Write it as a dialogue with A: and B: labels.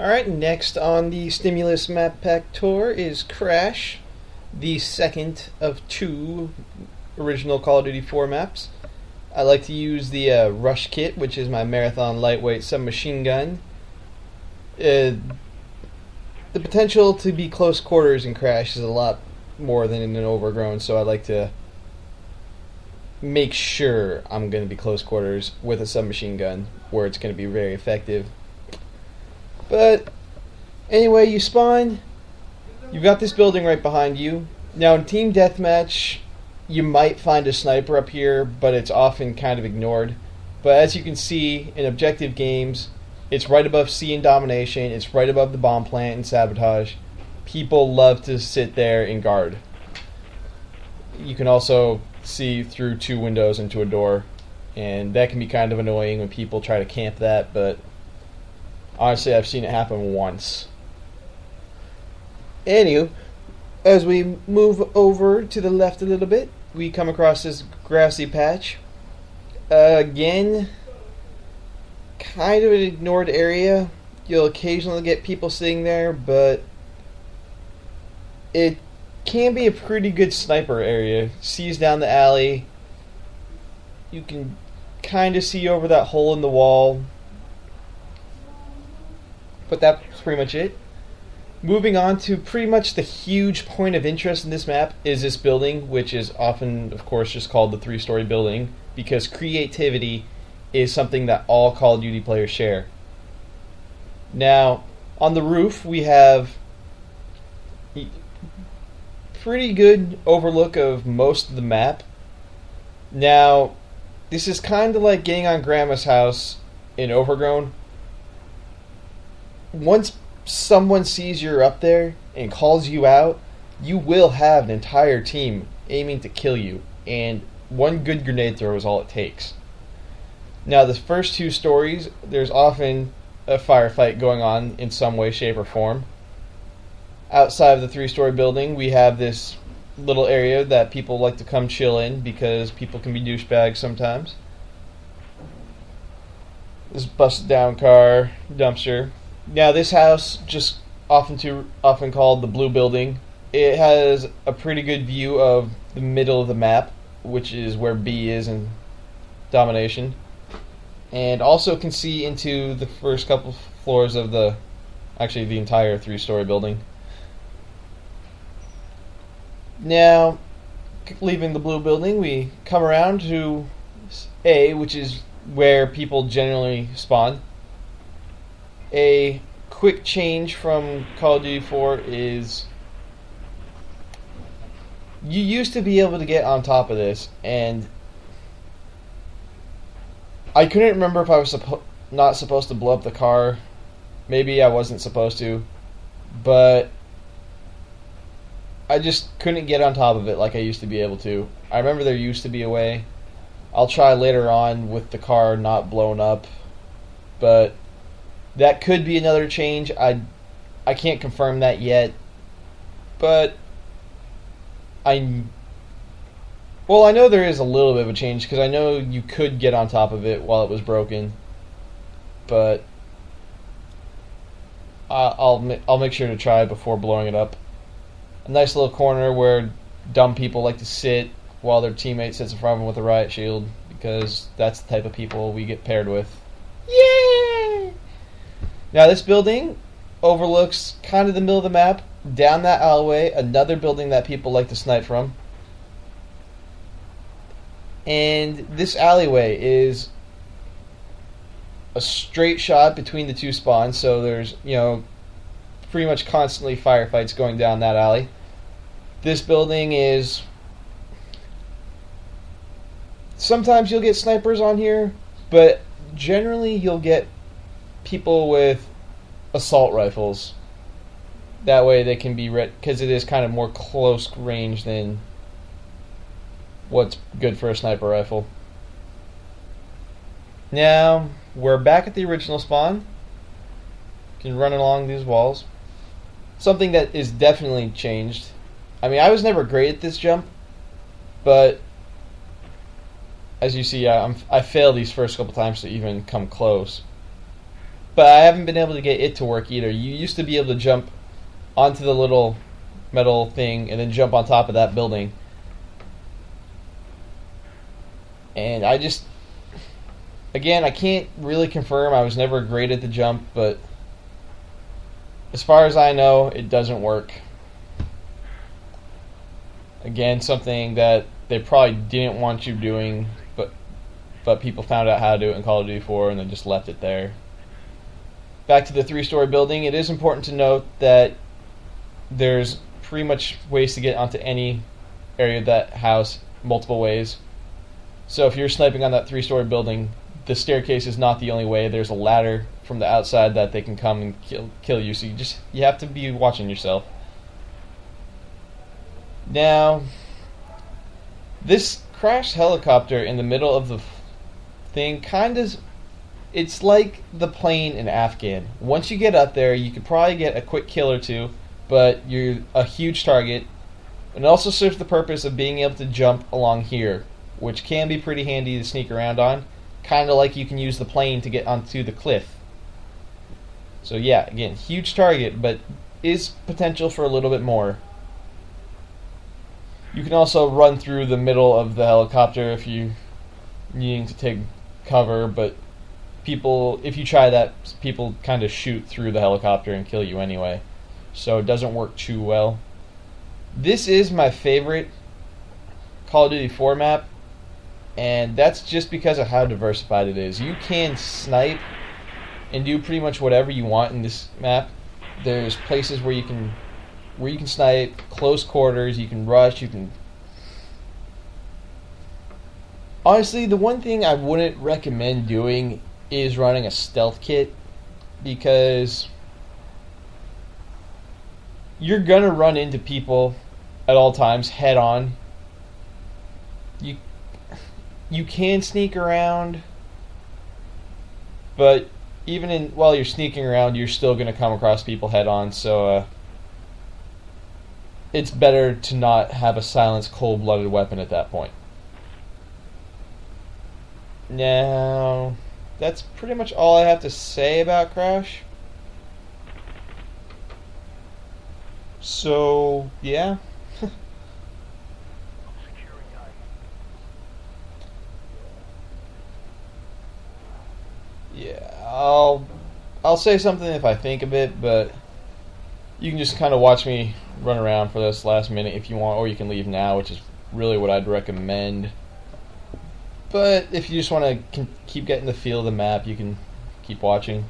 A: Alright, next on the Stimulus Map Pack Tour is Crash, the second of two original Call of Duty 4 maps. I like to use the Rush Kit, which is my Marathon Lightweight Submachine Gun. The potential to be close quarters in Crash is a lot more than in an Overgrown, so I like to make sure I'm going to be close quarters with a submachine gun, where it's going to be very effective. But anyway, you spawn. You've got this building right behind you. Now in Team Deathmatch, you might find a sniper up here, but it's often kind of ignored. But as you can see, in objective games, it's right above C in Domination, it's right above the bomb plant in Sabotage. People love to sit there and guard. You can also see through two windows into a door, and that can be kind of annoying when people try to camp that, but honestly, I've seen it happen once. Anywho, as we move over to the left a little bit, we come across this grassy patch. Again, kind of an ignored area. You'll occasionally get people sitting there, but it can be a pretty good sniper area. Sees down the alley. You can kind of see over that hole in the wall. But that's pretty much it. Moving on to pretty much the huge point of interest in this map is this building, which is often, of course, just called the 3-story building, because creativity is something that all Call of Duty players share. Now, on the roof, we have pretty good overlook of most of the map. Now, this is kind of like getting on Grandma's house in Overgrown. Once someone sees you're up there and calls you out, you will have an entire team aiming to kill you, and one good grenade throw is all it takes. Now, the first two stories, there's often a firefight going on in some way, shape, or form. Outside of the 3-story building, we have this little area that people like to come chill in because people can be douchebags sometimes. This busted down car, dumpster. Now, this house, just often called the Blue Building, it has a pretty good view of the middle of the map, which is where B is in Domination, and also can see into the first couple floors of the entire 3-story building. Now, leaving the Blue Building, we come around to A, which is where people generally spawn. A quick change from Call of Duty 4 is you used to be able to get on top of this, and I couldn't remember if I was not supposed to blow up the car. Maybe I wasn't supposed to, but I just couldn't get on top of it like I used to be able to. I remember there used to be a way. I'll try later on with the car not blown up, but that could be another change. I can't confirm that yet, but I know there is a little bit of a change, because I know you could get on top of it while it was broken, but I'll make sure to try before blowing it up. A nice little corner where dumb people like to sit while their teammate sits in front of them with a riot shield, because that's the type of people we get paired with. Yay! Now, this building overlooks kind of the middle of the map. Down that alleyway, another building that people like to snipe from. And this alleyway is a straight shot between the two spawns, so there's, pretty much constantly firefights going down that alley. This building is... sometimes you'll get snipers on here, but generally you'll get people with assault rifles. That way they can be because it is kind of more close range than what's good for a sniper rifle. Now, we're back at the original spawn. You can run along these walls. Something that is definitely changed. I mean, I was never great at this jump, but as you see, I failed these first couple times to even come close. but I haven't been able to get it to work either. You used to be able to jump onto the little metal thing and then jump on top of that building. And I just, again, I can't really confirm. I was never great at the jump, but as far as I know, it doesn't work. Again, something that they probably didn't want you doing, but people found out how to do it in Call of Duty 4 and they just left it there. Back to the 3-story building, it is important to note that there's pretty much ways to get onto any area of that house multiple ways. So if you're sniping on that 3-story building, the staircase is not the only way. There's a ladder from the outside that they can come and kill you. So you have to be watching yourself. Now, this crashed helicopter in the middle of the thing it's like the plane in Afghan. Once you get up there, you could probably get a quick kill or two, but you're a huge target. And it also serves the purpose of being able to jump along here, which can be pretty handy to sneak around on. Kind of like you can use the plane to get onto the cliff. So yeah, again, huge target, but is potential for a little bit more. You can also run through the middle of the helicopter if you're needing to take cover, but if you try that, people kind of shoot through the helicopter and kill you anyway. So it doesn't work too well. This is my favorite Call of Duty 4 map, and that's just because of how diversified it is. You can snipe and do pretty much whatever you want in this map. There's places where you can snipe, close quarters, you can rush, you can... Honestly, the one thing I wouldn't recommend doing is running a stealth kit, because you're gonna run into people at all times head on. You can sneak around, but even while you're sneaking around, you're still gonna come across people head on. So it's better to not have a silenced, cold-blooded weapon at that point. Now, that's pretty much all I have to say about Crash. So, yeah. Yeah, I'll say something if I think of it, but you can just kind of watch me run around for this last minute if you want, or you can leave now, which is really what I'd recommend. But if you just want to keep getting the feel of the map, you can keep watching.